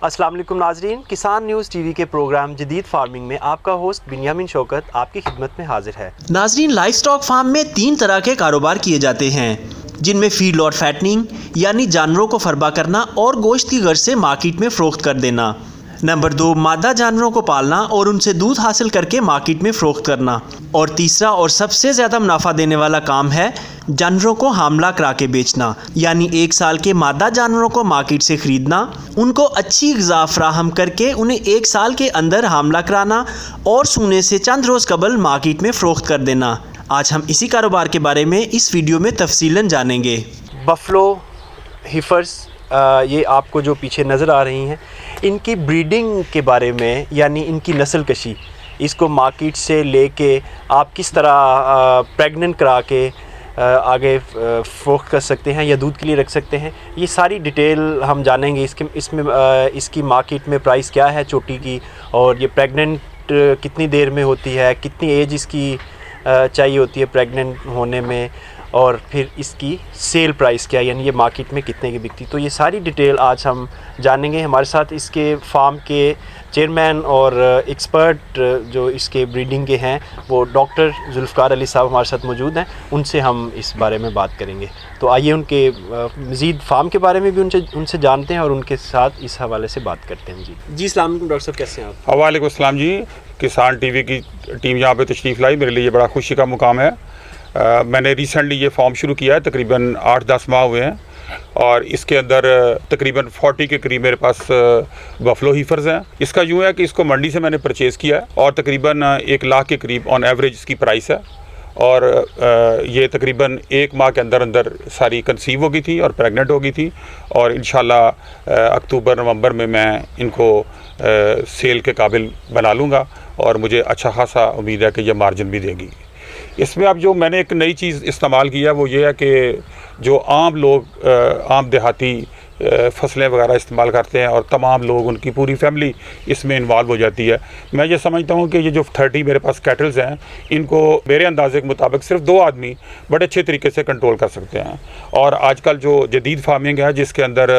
अस्सलाम वालेकुम नाजरीन, किसान न्यूज़ टीवी के प्रोग्राम जदीद फार्मिंग में आपका होस्ट बिन्यामिन शौकत आपकी खिदमत में हाजिर है। नाजरीन, लाइफ स्टॉक फार्म में 3 तरह के कारोबार किए जाते हैं, जिनमें फीड लॉट फैटनिंग यानी जानवरों को फरबा करना और गोश्त की गर्ज से मार्केट में फ़रोख्त कर देना। नंबर 2, मादा जानवरों को पालना और उनसे दूध हासिल करके मार्केट में फ़रोख्त करना। और तीसरा और सबसे ज़्यादा मुनाफा देने वाला काम है जानवरों को हामला करा के बेचना, यानी 1 साल के मादा जानवरों को मार्केट से ख़रीदना, उनको अच्छी ग़िज़ा फ्राहम करके उन्हें 1 साल के अंदर हामला कराना और सूने से चंद रोज़ कबल मार्केट में फ़रोख्त कर देना। आज हम इसी कारोबार के बारे में इस वीडियो में तफसीलन जानेंगे। बफलो हीफर्स ये आपको जो पीछे नज़र आ रही हैं, इनकी ब्रीडिंग के बारे में यानी इनकी नस्ल कशी, इसको मार्केट से लेके आप किस तरह प्रेग्नेंट करा के आगे फ़रोख्त कर सकते हैं या दूध के लिए रख सकते हैं, ये सारी डिटेल हम जानेंगे। इसकी मार्केट में प्राइस क्या है चोटी की, और ये प्रेग्नेंट कितनी देर में होती है, कितनी एज इसकी चाहिए होती है प्रेग्नेंट होने में, और फिर इसकी सेल प्राइस क्या है, यानी ये मार्केट में कितने की बिकती। तो ये सारी डिटेल आज हम जानेंगे। हमारे साथ इसके फार्म के चेयरमैन और एक्सपर्ट जो इसके ब्रीडिंग के हैं वो डॉक्टर जुल्फ़कार अली साहब हमारे साथ मौजूद हैं, उनसे हम इस बारे में बात करेंगे। तो आइए उनके मज़ीद फार्म के बारे में भी उनसे जानते हैं और उनके साथ इस हवाले से बात करते हैं। जी अस्सलाम वालेकुम डॉक्टर साहब, कैसे हैं आप? वालेकुम अस्सलाम जी। किसान टीवी की टीम यहाँ पे तशरीफ़ लाई, मेरे लिए बड़ा खुशी का मुकाम है। मैंने रिसेंटली ये फॉर्म शुरू किया है, तकरीबन 8-10 माह हुए हैं, और इसके अंदर तकरीबन 40 के करीब मेरे पास बफलो हीफर्स हैं। इसका यूँ है कि इसको मंडी से मैंने परचेज़ किया है और तकरीबन 1 लाख के करीब ऑन एवरेज इसकी प्राइस है, और ये तकरीबन 1 माह के अंदर अंदर सारी कंसीव हो गई थी और प्रेग्नेंट हो गई थी, और इंशाल्लाह अक्टूबर-नवंबर में मैं इनको सेल के काबिल बना लूँगा, और मुझे अच्छा खासा उम्मीद है कि ये मार्जिन भी देगी। इसमें अब जो मैंने एक नई चीज़ इस्तेमाल किया वो ये है कि जो आम लोग आम देहाती फसलें वगैरह इस्तेमाल करते हैं और तमाम लोग, उनकी पूरी फैमिली इसमें इन्वॉल्व हो जाती है। मैं ये समझता हूँ कि ये जो 30 मेरे पास कैटल्स हैं, इनको मेरे अंदाजे के मुताबिक सिर्फ 2 आदमी बड़े अच्छे तरीके से कंट्रोल कर सकते हैं। और आजकल जो जदीद फार्मिंग है जिसके अंदर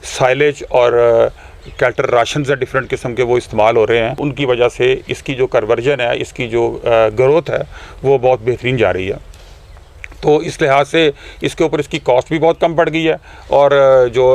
साइलेज और कैटर राशन है डिफरेंट किस्म के वो इस्तेमाल हो रहे हैं, उनकी वजह से इसकी जो कन्वर्जन है, इसकी जो ग्रोथ है वो बहुत बेहतरीन जा रही है। तो इस लिहाज से इसके ऊपर इसकी कॉस्ट भी बहुत कम पड़ गई है, और जो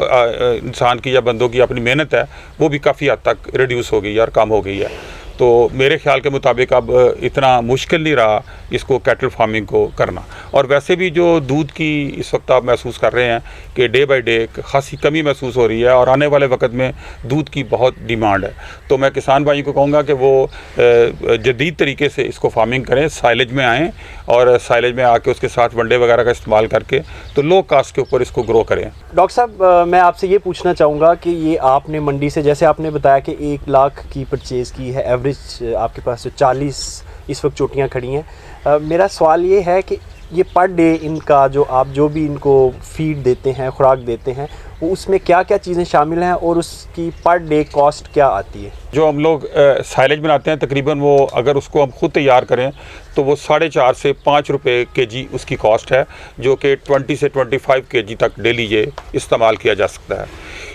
इंसान की या बंदों की अपनी मेहनत है वो भी काफ़ी हद तक रिड्यूस हो गई है और कम हो गई है। तो मेरे ख्याल के मुताबिक अब इतना मुश्किल नहीं रहा इसको कैटल फार्मिंग को करना। और वैसे भी जो दूध की इस वक्त आप महसूस कर रहे हैं कि डे बाय डे खासी कमी महसूस हो रही है, और आने वाले वक्त में दूध की बहुत डिमांड है। तो मैं किसान भाई को कहूँगा कि वो जदीद तरीके से इसको फार्मिंग करें, साइलेज में आएँ, और साइलेज में आके उसके साथ वनडे वगैरह का इस्तेमाल करके तो लो कास्ट के ऊपर इसको ग्रो करें। डॉक्टर साहब, मैं आपसे ये पूछना चाहूँगा कि ये आपने मंडी से, जैसे आपने बताया कि 1 लाख की परचेज़ की है, एवरेज आपके पास जो 40 इस वक्त चोटियाँ खड़ी हैं, मेरा सवाल ये है कि ये पर डे इनका जो भी इनको फीड देते हैं, खुराक देते हैं, वो उसमें क्या क्या चीज़ें शामिल हैं और उसकी पर डे कॉस्ट क्या आती है? जो हम लोग साइलेज बनाते हैं, तकरीबन वो अगर उसको हम ख़ुद तैयार करें तो वो 4.5 से 5 रुपये kg उसकी कॉस्ट है, जो कि 20 से 25 kg तक डेली ये इस्तेमाल किया जा सकता है।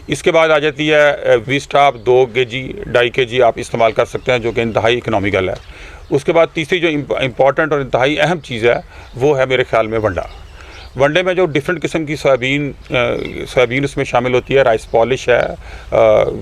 इसके बाद आ जाती है वीस्टाप 2 kg 2.5 kg आप इस्तेमाल कर सकते हैं, जो कि इंतहाई इकनॉमिकल है। उसके बाद तीसरी जो इम्पॉर्टेंट और इंतहाई अहम चीज़ है वो है मेरे ख्याल में वनडे में जो डिफरेंट किस्म की सोयाबीन उसमें शामिल होती है। राइस पॉलिश है,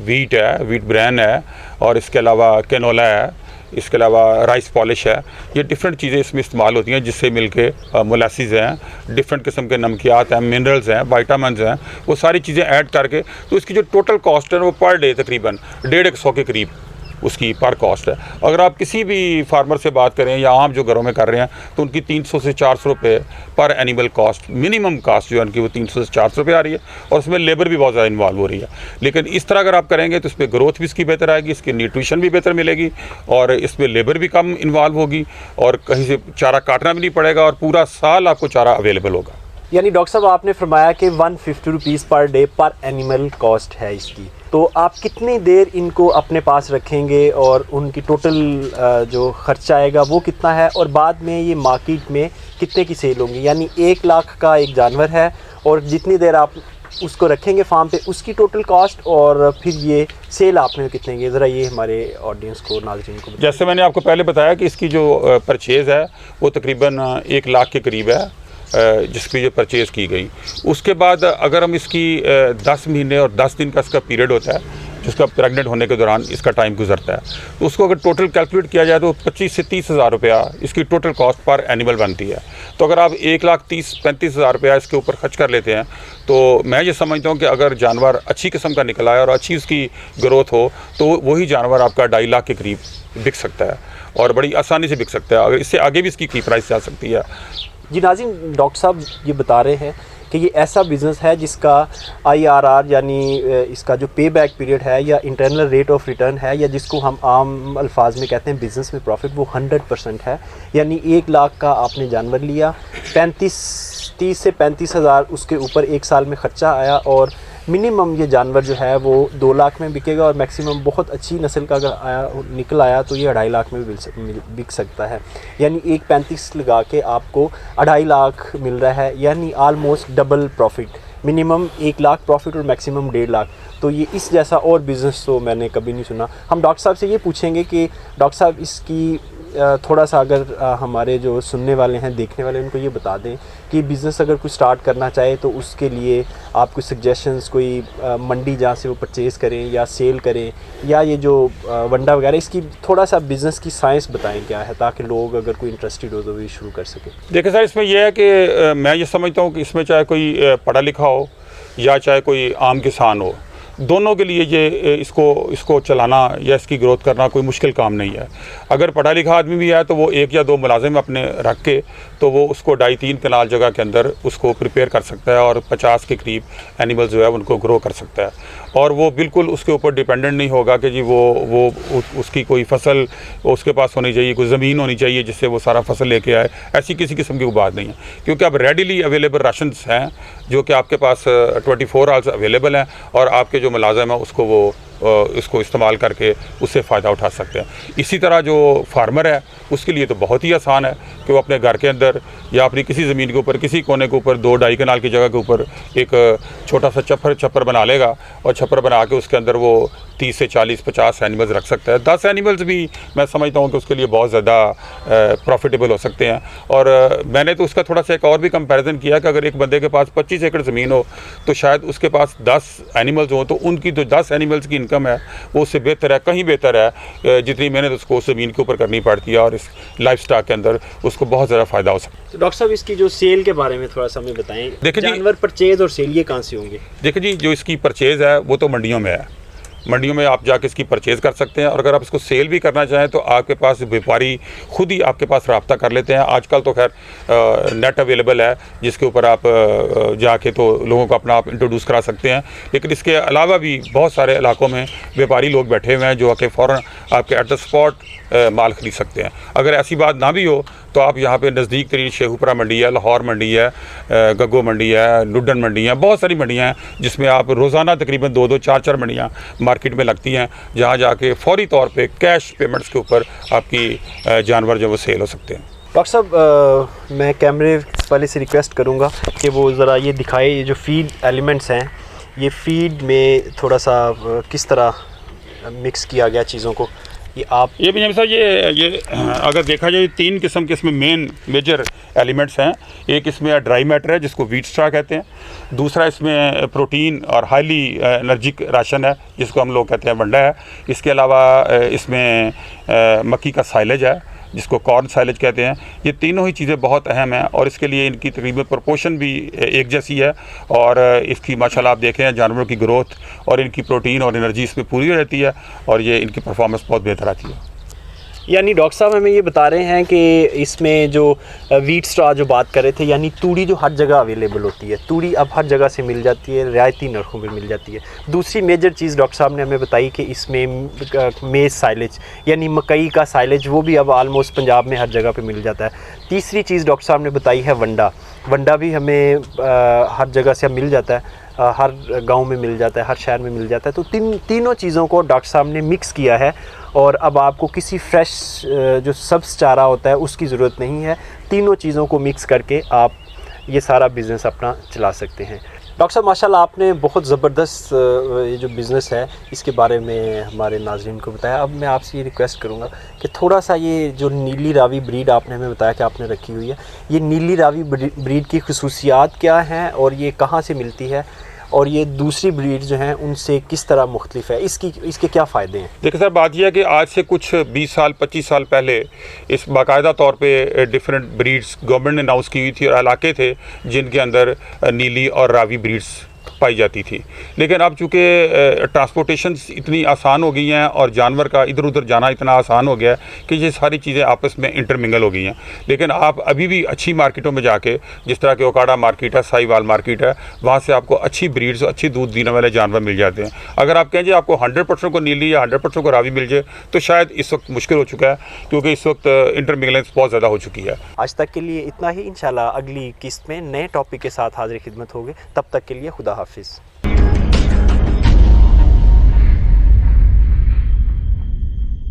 वीट ब्रैन है, और इसके अलावा कैनोला है, इसके अलावा राइस पॉलिश है। ये डिफरेंट चीज़ें इसमें इस्तेमाल होती हैं, जिससे मिलके मोलासिस हैं, डिफरेंट किस्म के नमकियात हैं, मिनरल्स हैं, विटामिन्स हैं, वो सारी चीज़ें ऐड करके तो इसकी जो टोटल कॉस्ट है वो पर डे तकरीबन 150 के करीब उसकी पर कॉस्ट है। अगर आप किसी भी फार्मर से बात करें या आम जो घरों में कर रहे हैं तो उनकी 300 से 400 रुपये पर एनिमल कॉस्ट, मिनिमम कॉस्ट जो है उनकी वो 300 से 400 रुपये आ रही है, और उसमें लेबर भी बहुत ज़्यादा इन्वॉल्व हो रही है। लेकिन इस तरह अगर आप करेंगे तो इसमें ग्रोथ भी इसकी बेहतर आएगी, इसकी न्यूट्रिशन भी बेहतर मिलेगी, और इसमें लेबर भी कम इन्वॉल्व होगी, और कहीं से चारा काटना भी नहीं पड़ेगा, और पूरा साल आपको चारा अवेलेबल होगा। यानी डॉक्टर साहब, आपने फरमाया कि 150 रुपीज़ पर डे पर एनिमल कॉस्ट है इसकी, तो आप कितनी देर इनको अपने पास रखेंगे और उनकी टोटल जो खर्चा आएगा वो कितना है, और बाद में ये मार्केट में कितने की सेल होंगी? यानी 1 लाख का एक जानवर है, और जितनी देर आप उसको रखेंगे फार्म पे, उसकी टोटल कॉस्ट और फिर ये सेल आपने कितने की, ज़रा ये हमारे ऑडियंस को, नाज़रीन को। जैसे मैंने आपको पहले बताया कि इसकी जो परचेज़ है वो तकरीबन 1 लाख के करीब है, जिसकी ये परचेज़ की गई। उसके बाद अगर हम इसकी 10 महीने और 10 दिन का इसका पीरियड होता है जिसका प्रेग्नेंट होने के दौरान इसका टाइम गुजरता है, तो उसको अगर टोटल कैलकुलेट किया जाए तो 25 से 30 हज़ार रुपया इसकी टोटल कॉस्ट पर एनिमल बनती है। तो अगर आप 1,30,35 हज़ार रुपया इसके ऊपर खर्च कर लेते हैं, तो मैं ये समझता हूँ कि अगर जानवर अच्छी किस्म का निकला है और अच्छी उसकी ग्रोथ हो तो वही जानवर आपका 2.5 लाख के करीब बिक सकता है और बड़ी आसानी से बिक सकता है। अगर इससे आगे भी इसकी प्राइस जा सकती है। जी नाज़रीन, डॉक्टर साहब ये बता रहे हैं कि ये ऐसा बिज़नेस है जिसका IRR यानी इसका जो पे बैक पीरियड है या इंटरनल रेट ऑफ रिटर्न है, या जिसको हम आम अल्फाज में कहते हैं बिज़नेस में प्रॉफिट, वो 100% है। यानी 1 लाख का आपने जानवर लिया, 30 से 35 हज़ार उसके ऊपर 1 साल में ख़र्चा आया और मिनिमम ये जानवर जो है वो 2 लाख में बिकेगा और मैक्सिमम बहुत अच्छी नस्ल का अगर निकल आया तो ये 2.5 लाख में भी बिक सकता है। यानी 1.35 लगा के आपको 2.5 लाख मिल रहा है, यानी almost double profit. Minimum 1 lakh profit और मैक्सिमम 1.5 लाख। तो ये इस जैसा और बिज़नेस तो मैंने कभी नहीं सुना। हम डॉक्टर साहब से ये पूछेंगे कि डॉक्टर साहब इसकी थोड़ा सा अगर हमारे जो सुनने वाले हैं, देखने वाले, उनको ये बता दें कि बिज़नेस अगर कोई स्टार्ट करना चाहे तो उसके लिए आप कुछ सजेशंस, कोई मंडी जहाँ से वो परचेज़ करें या सेल करें, या ये जो वंडा वगैरह, इसकी थोड़ा सा बिज़नेस की साइंस बताएं क्या है, ताकि लोग अगर कोई इंटरेस्टेड हो तो भी शुरू कर सकें। देखिए सर, इसमें यह है कि मैं ये समझता हूँ कि इसमें चाहे कोई पढ़ा लिखा हो या चाहे कोई आम किसान हो, दोनों के लिए ये इसको चलाना या इसकी ग्रोथ करना कोई मुश्किल काम नहीं है। अगर पढ़ा लिखा आदमी भी है तो वो 1 या 2 मुलाजिम अपने रख के तो वो उसको 2.5-3 कनाल जगह के अंदर उसको प्रिपेयर कर सकता है और 50 के करीब एनिमल्स जो है उनको ग्रो कर सकता है। और वो बिल्कुल उसके ऊपर डिपेंडेंट नहीं होगा कि जी वो उसकी कोई फसल उसके पास होनी चाहिए, कोई ज़मीन होनी चाहिए जिससे वो सारा फसल लेके आए। ऐसी किसी किस्म की कोई बात नहीं है, क्योंकि अब रेडिली अवेलेबल राशन हैं जो कि आपके पास 24 आवर्स अवेलेबल हैं और आपके जो मुलाज़िम है उसको वो इसको इस्तेमाल करके उससे फ़ायदा उठा सकते हैं। इसी तरह जो फार्मर है उसके लिए तो बहुत ही आसान है कि वो अपने घर के अंदर या अपनी किसी ज़मीन के ऊपर, किसी कोने के ऊपर 2-2.5 कनाल की जगह के ऊपर एक छोटा सा छप्पर बना लेगा और छप्पर बना के उसके अंदर वो 30 से 40-50 एनिमल्स रख सकता है। 10 एनिमल्स भी मैं समझता हूँ कि उसके लिए बहुत ज़्यादा प्रॉफिटेबल हो सकते हैं। और मैंने तो उसका थोड़ा सा एक और भी कंपैरिजन किया कि अगर एक बंदे के पास 25 एकड़ ज़मीन हो तो शायद उसके पास 10 एनिमल्स हों तो उनकी जो 10 एनिमल्स की इनकम है वो उससे बेहतर है, कहीं बेहतर है जितनी मेहनत उसको उस ज़मीन के ऊपर करनी पड़ती है और इस लाइफ स्टॉक के अंदर उसको बहुत ज़्यादा फ़ायदा हो सकता है। तो डॉक्टर साहब इसकी जो सेल के बारे में थोड़ा सा हमें बताएं। देखिए जी, जानवर परचेज और सेल ये कहाँ से होंगे? देखिए जी, जो इसकी परचेज़ है वो तो मंडियों में है, मंडियों में आप जाके इसकी परचेज़ कर सकते हैं। और अगर आप इसको सेल भी करना चाहें तो आपके पास व्यापारी खुद ही आपके पास रब्ता कर लेते हैं। आजकल तो खैर नेट अवेलेबल है जिसके ऊपर आप जाके तो लोगों को अपना आप इंट्रोड्यूस करा सकते हैं। लेकिन इसके अलावा भी बहुत सारे इलाकों में व्यापारी लोग बैठे हुए हैं जो आके फ़ौरन आपके एट द स्पॉट माल ख़रीद सकते हैं। अगर ऐसी बात ना भी हो तो आप यहाँ पे नज़दीक तरीन शेखुपुरा मंडी है, लाहौर मंडी है, गग्गो मंडी है, लुडन मंडी है, बहुत सारी मंडियाँ हैं जिसमें आप रोज़ाना तकरीबन 2-2, 4-4 मंडियाँ मार्केट में लगती हैं जहाँ जाके फौरी तौर पे कैश पेमेंट्स के ऊपर आपकी जानवर जो वो सेल हो सकते हैं। डॉक्टर साहब, मैं कैमरे वाले से रिक्वेस्ट करूँगा कि वो ज़रा ये दिखाए, ये जो फीड एलिमेंट्स हैं ये फीड में थोड़ा सा किस तरह मिक्स किया गया चीज़ों को। ये भी साहब ये अगर देखा जाए 3 किस्म के इसमें मेजर एलिमेंट्स हैं। एक इसमें ड्राई मैटर है जिसको व्हीट स्ट्रा कहते हैं, दूसरा इसमें प्रोटीन और हाईली एनर्जिक राशन है जिसको हम लोग कहते हैं वंडा है। इसके अलावा इसमें मक्की का साइलेज है जिसको कॉर्न साइलेज कहते हैं। ये तीनों ही चीज़ें बहुत अहम हैं और इसके लिए इनकी तकरीबन प्रोपोर्शन भी एक जैसी है और इसकी माशाल्लाह आप देखें जानवरों की ग्रोथ और इनकी प्रोटीन और एनर्जी इसमें पूरी रहती है और ये इनकी परफॉर्मेंस बहुत बेहतर आती है। यानी डॉक्टर साहब हमें ये बता रहे हैं कि इसमें जो व्हीट स्ट्रा जो बात कर रहे थे, यानी तूड़ी जो हर जगह अवेलेबल होती है, तूड़ी अब हर जगह से मिल जाती है, रियायती नरखों में मिल जाती है। दूसरी मेजर चीज़ डॉक्टर साहब ने हमें बताई कि इसमें मेज़ साइलेज यानी मकई का साइलेज वो भी अब आलमोस्ट पंजाब में हर जगह पे मिल जाता है। तीसरी चीज़ डॉक्टर साहब ने बताई है वंडा। वंडा भी हमें हर जगह से मिल जाता है, हर गांव में मिल जाता है, हर शहर में मिल जाता है। तो तीनों चीज़ों को डॉक्टर साहब ने मिक्स किया है और अब आपको किसी फ्रेश जो सब्ज़ चारा होता है उसकी ज़रूरत नहीं है। तीनों चीज़ों को मिक्स करके आप ये सारा बिज़नेस अपना चला सकते हैं। डॉक्टर साहब माशाल्लाह आपने बहुत ज़बरदस्त ये जो बिज़नेस है इसके बारे में हमारे नाज़रीन को बताया। अब मैं आपसे ये रिक्वेस्ट करूँगा कि थोड़ा सा ये जो नीली रावी ब्रीड आपने हमें बताया कि आपने रखी हुई है, ये नीली रावी ब्रीड की खुसूसियात क्या हैं और ये कहाँ से मिलती है और ये दूसरी ब्रीड जो हैं उनसे किस तरह मुख्तलिफ है, इसके क्या फ़ायदे हैं? देखिए सर, बात यह है कि आज से कुछ 20 साल 25 साल पहले इस बाकायदा तौर पे डिफरेंट ब्रीड्स गवर्नमेंट ने अनाउंस की हुई थी और इलाके थे जिनके अंदर नीली और रावी ब्रीड्स पाई जाती थी। लेकिन अब चूँकि ट्रांसपोर्टेशन इतनी आसान हो गई हैं और जानवर का इधर उधर जाना इतना आसान हो गया है कि ये सारी चीज़ें आपस में इंटरमिंगल हो गई हैं। लेकिन आप अभी भी अच्छी मार्केटों में जाके, जिस तरह के ओकाड़ा मार्केट है, साहिवाल मार्केट है, वहाँ से आपको अच्छी ब्रीड्स, अच्छी दूध देने वाले जानवर मिल जाते हैं। अगर आप कहें आपको 100% को नीली या 100% को रावी मिल जाए तो शायद इस वक्त मुश्किल हो चुका है, क्योंकि इस वक्त इंटरमिंगलेंस बहुत ज़्यादा हो चुकी है। आज तक के लिए इतना ही। इंशाल्लाह अगली किस्त में नए टॉपिक के साथ हाजिर खिदमत होंगे। तब तक के लिए खुदा हाफिज़।